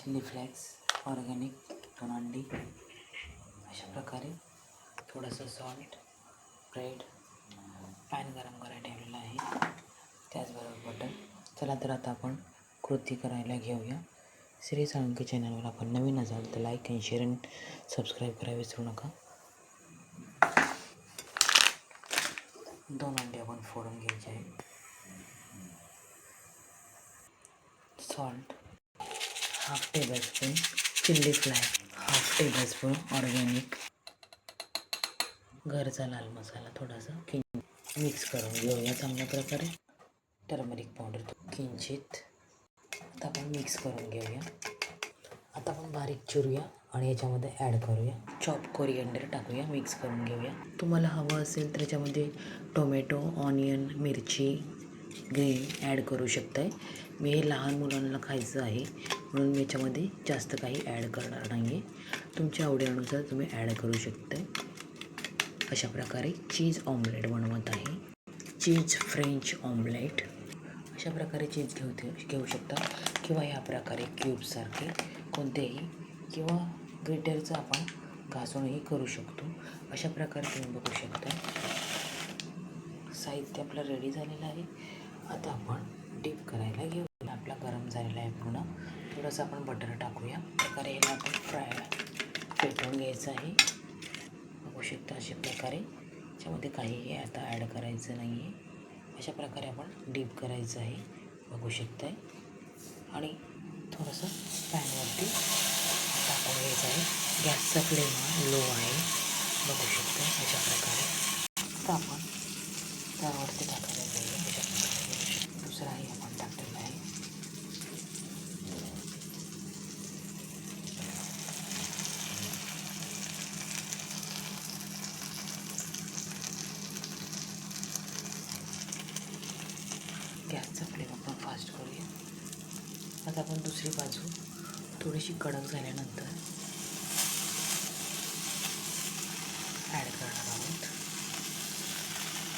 Chilli flakes organic 2 अंडी, अशा प्रकारे थोडंसं सॉल्ट, ब्रेड, पॅन गरम करायला ठेवलेला आहे, त्याचबरोबर बटर. चला तर आता आपण कृती करायला घेऊया. श्री साळुंखे चॅनलवर आपण नवीन असाल तर लाईक आणि शेअर आणि सबस्क्राईब करायला विसरू नका. 2 अंडे आपण फोडून घ्यायचे आहे. Salt half tablespoon, chilli flakes half tablespoon, organic घरचा लाल मसाला थोडासा मिक्स करून घेऊया चांगल्या प्रकारे. टर्मरिक पावडर किंचित. आता आपण मिक्स करून घेऊया. आता आपण बारीक चिरूया आणि याच्यामध्ये ॲड करूया. चॉप कोरिएंडर टाकूया, मिक्स करून घेऊया. तुम्हाला हवं असेल तर याच्यामध्ये टोमॅटो, ऑनियन, मिरची, ग्रीन ॲड करू शकताय. मी हे लहान मुलांना खायचं आहे म्हणून मी याच्यामध्ये जास्त काही ॲड करणार नाही आहे. तुमच्या आवडीनुसार तुम्ही ॲड करू शकताय. अशा प्रकारे चीज ऑमलेट बनवत आहे. चीज फ्रेंच ऑमलेट. अशा प्रकारे चीज घेऊ शकता किंवा या प्रकारे क्यूबसारखे कोणतेही, किंवा ग्रेटरचं आपण घासूनही करू शकतो. अशा प्रकारे तुम्ही बघू शकता. साहित्य आपलं रेडी झालेलं आहे. आता आपण डीप करायला घेऊ. आपला गरम झालेला आहे पूर्ण. थोडंसं आपण बटर टाकूया. प्रकारे ह्याला आपण फेटून घ्यायचं आहे. बघू शकता अशा प्रकारे. याच्यामध्ये काहीही आता ॲड करायचं नाही आहे. अशा प्रकारे आपण डीप करायचं आहे, बघू शकताय. आणि थोडंसं पॅनवरती टाकून घ्यायचं आहे. गॅसचा फ्लेम लो आहे, बघू शकता अशा प्रकारे. आता आपण त्यावरती टाकायला जाऊया. अशा प्रकारे बघू शकतो. दुसराही आपण टाकलेला आहे. गॅसचा फ्लेम आपण फास्ट करूया. आता आपण दुसरी बाजू थोडीशी कडक झाल्यानंतर ॲड करणार आहोत.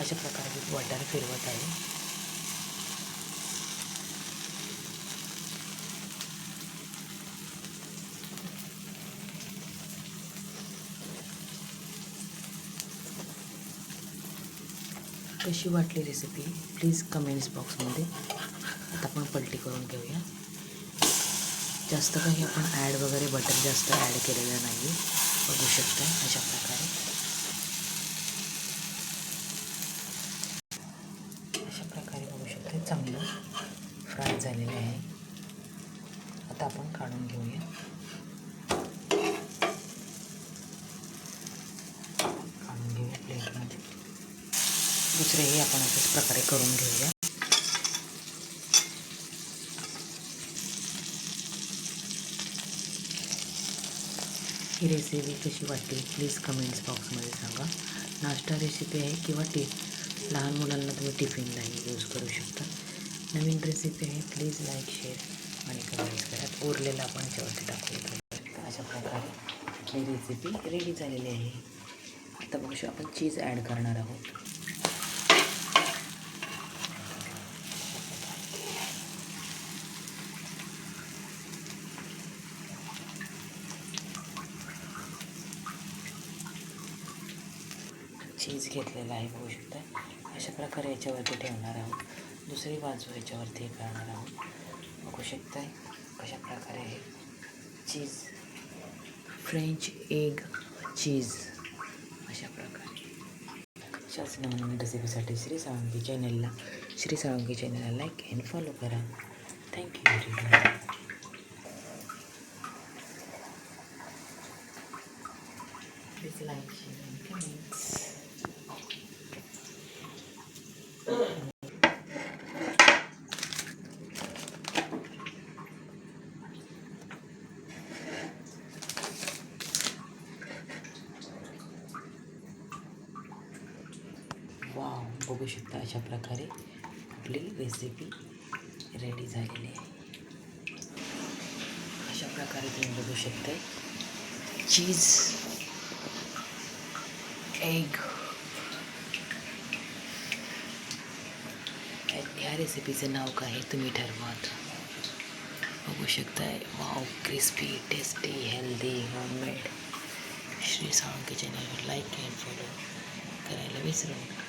अशा प्रकारे मी बटर फिरवत आहे. कशी वाटली रेसिपी प्लीज कमेंट्स बॉक्समध्ये. आता आपण पलटी करून घेऊया. जास्त काही आपण ॲड वगैरे बटर जास्त ॲड केलेलं नाही आहे, बघू शकता अशा प्रकारे. अशा प्रकारे बघू शकता चांगलं फ्राय झालेलं आहे. आता आपण काढून घेऊया. काढून घेऊया प्लेटमध्ये. दुसरेही आपण अशाच प्रकारे करून घेऊया. ही रेसिपी कशी वाटली प्लीज कमेंट्स बॉक्समध्ये सांगा. नाश्ता रेसिपी आहे किंवा लहान मुलांना तुम्ही टिफिनलाही यूज करू शकता. नवीन रेसिपी आहे. प्लीज लाईक, शेअर आणि कमेंट्स करा. उरलेलं आपण याच्यावरती टाकूया. अशा प्रकारे आपली रेसिपी रेडी झालेली आहे. आता बघू शकतो आपण चीज ॲड करणार आहोत. चीज घेतलेला आहे, बघू शकता. अशा प्रकारे याच्यावरती ठेवणार आहोत. दुसरी बाजू याच्यावरती करणार आहोत, बघू शकताय कशा प्रकारे आहे. चीज फ्रेंच एग चीज अशा प्रकारे. अशाच नवीन रेसिपीसाठी श्री साळुंखे चॅनलला लाईक अँड फॉलो करा. Thank you very much. Please like, share and comments. Wow, बघू शकता अशा प्रकारे आपली रेसिपी रेडी झालेली आहे. अशा प्रकारे तुम्ही बघू शकता चीज एग. ह्या रेसिपीचं नाव काय तुम्ही ठरवा. बघू शकताय. Wow, crispy, tasty, healthy, homemade. Shri Salunke चॅनलवर लाईक अँड फॉलो करायला विसरू नका.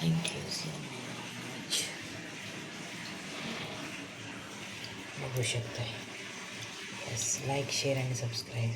Thank you so much. बघू शकताय. यस, लाईक, शेअर आणि सबस्क्राईब.